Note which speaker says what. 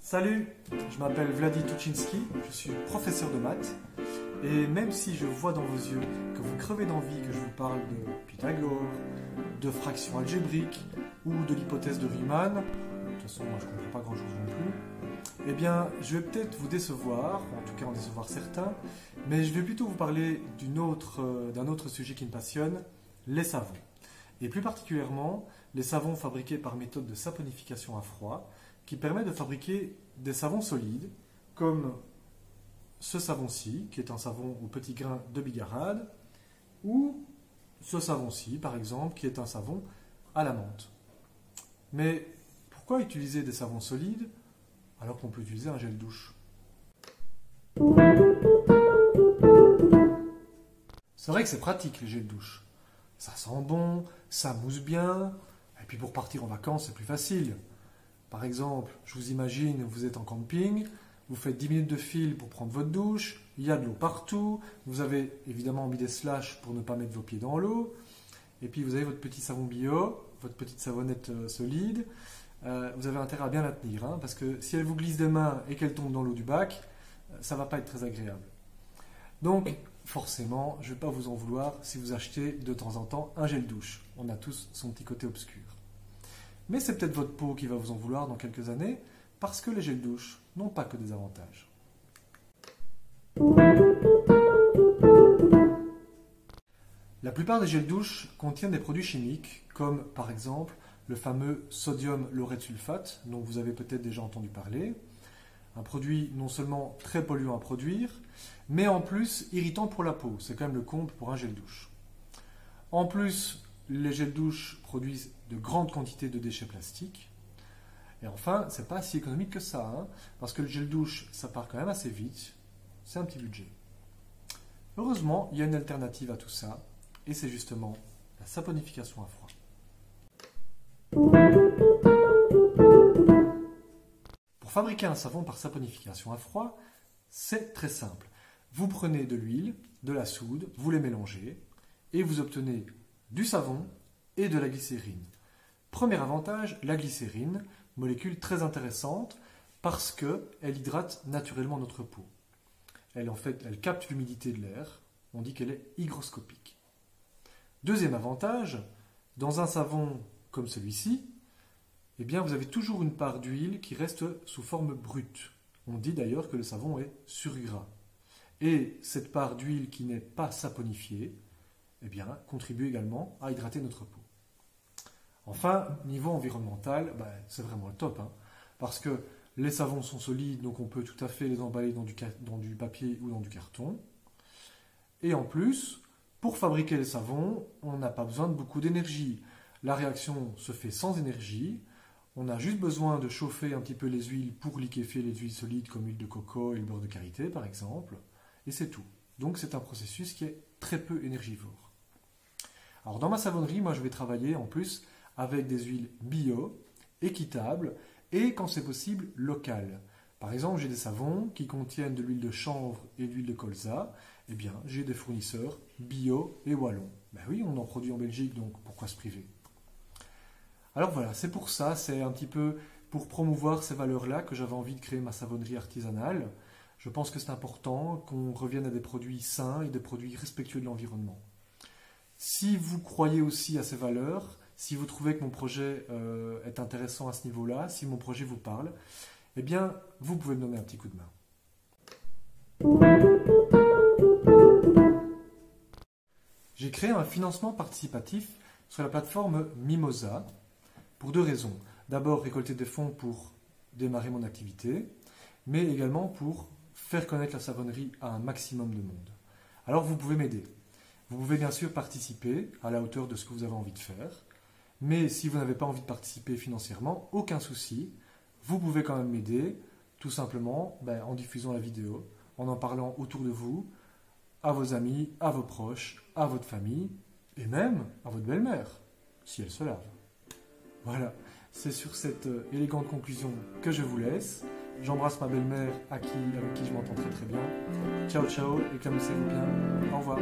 Speaker 1: Salut, je m'appelle Vladi Tuchinski, je suis professeur de maths et même si je vois dans vos yeux que vous crevez d'envie que je vous parle de Pythagore, de fractions algébriques ou de l'hypothèse de Riemann, de toute façon moi je ne comprends pas grand chose non plus, eh bien je vais peut-être vous décevoir, en tout cas en décevoir certains, mais je vais plutôt vous parler d'un autre sujet qui me passionne, les savons. Et plus particulièrement les savons fabriqués par méthode de saponification à froid, qui permet de fabriquer des savons solides, comme ce savon-ci, qui est un savon au petit grain de bigarade, ou ce savon-ci, par exemple, qui est un savon à la menthe. Mais pourquoi utiliser des savons solides alors qu'on peut utiliser un gel douche? C'est vrai que c'est pratique les gels douche. Ça sent bon, ça mousse bien, et puis pour partir en vacances c'est plus facile. Par exemple, je vous imagine, vous êtes en camping, vous faites 10 minutes de file pour prendre votre douche, il y a de l'eau partout, vous avez évidemment mis des slashes pour ne pas mettre vos pieds dans l'eau, et puis vous avez votre petit savon bio, votre petite savonnette solide, vous avez intérêt à bien la tenir, hein, parce que si elle vous glisse des mains et qu'elle tombe dans l'eau du bac, ça ne va pas être très agréable. Donc, forcément, je ne vais pas vous en vouloir si vous achetez de temps en temps un gel douche. On a tous son petit côté obscur. Mais c'est peut-être votre peau qui va vous en vouloir dans quelques années, parce que les gels douche n'ont pas que des avantages. La plupart des gels douche contiennent des produits chimiques, comme par exemple le fameux sodium laureth sulfate, dont vous avez peut-être déjà entendu parler. Un produit non seulement très polluant à produire, mais en plus irritant pour la peau. C'est quand même le comble pour un gel douche. En plus, les gels douche produisent de grandes quantités de déchets plastiques. Et enfin, c'est pas si économique que ça, hein, parce que le gel douche, ça part quand même assez vite. C'est un petit budget. Heureusement, il y a une alternative à tout ça, et c'est justement la saponification à froid. Pour fabriquer un savon par saponification à froid, c'est très simple. Vous prenez de l'huile, de la soude, vous les mélangez, et vous obtenez du savon et de la glycérine. Premier avantage, la glycérine, molécule très intéressante parce qu'elle hydrate naturellement notre peau. Elle capte l'humidité de l'air, on dit qu'elle est hygroscopique. Deuxième avantage, dans un savon comme celui-ci, eh bien vous avez toujours une part d'huile qui reste sous forme brute. On dit d'ailleurs que le savon est surgras. Et cette part d'huile qui n'est pas saponifiée, eh bien, contribue également à hydrater notre peau. Enfin, niveau environnemental, c'est vraiment le top, hein, parce que les savons sont solides, donc on peut tout à fait les emballer dans du papier ou dans du carton. Et en plus, pour fabriquer les savons, on n'a pas besoin de beaucoup d'énergie. La réaction se fait sans énergie. On a juste besoin de chauffer un petit peu les huiles pour liquéfier les huiles solides comme l'huile de coco et le beurre de karité, par exemple. Et c'est tout. Donc c'est un processus qui est très peu énergivore. Alors dans ma savonnerie, moi je vais travailler en plus avec des huiles bio, équitables et quand c'est possible locales. Par exemple, j'ai des savons qui contiennent de l'huile de chanvre et de l'huile de colza. Eh bien, j'ai des fournisseurs bio et wallons. Ben oui, on en produit en Belgique, donc pourquoi se priver? Alors voilà, c'est pour ça, c'est un petit peu pour promouvoir ces valeurs-là que j'avais envie de créer ma savonnerie artisanale. Je pense que c'est important qu'on revienne à des produits sains et des produits respectueux de l'environnement. Si vous croyez aussi à ces valeurs, si vous trouvez que mon projet est intéressant à ce niveau-là, si mon projet vous parle, eh bien, vous pouvez me donner un petit coup de main. J'ai créé un financement participatif sur la plateforme Mimosa pour deux raisons. D'abord, récolter des fonds pour démarrer mon activité, mais également pour faire connaître la savonnerie à un maximum de monde. Alors, vous pouvez m'aider. Vous pouvez bien sûr participer à la hauteur de ce que vous avez envie de faire, mais si vous n'avez pas envie de participer financièrement, aucun souci, vous pouvez quand même m'aider, tout simplement en diffusant la vidéo, en parlant autour de vous, à vos amis, à vos proches, à votre famille, et même à votre belle-mère, si elle se lave. Voilà, c'est sur cette élégante conclusion que je vous laisse. J'embrasse ma belle-mère avec qui je m'entends très très bien. Ciao ciao et qu'amusez-vous bien. Au revoir.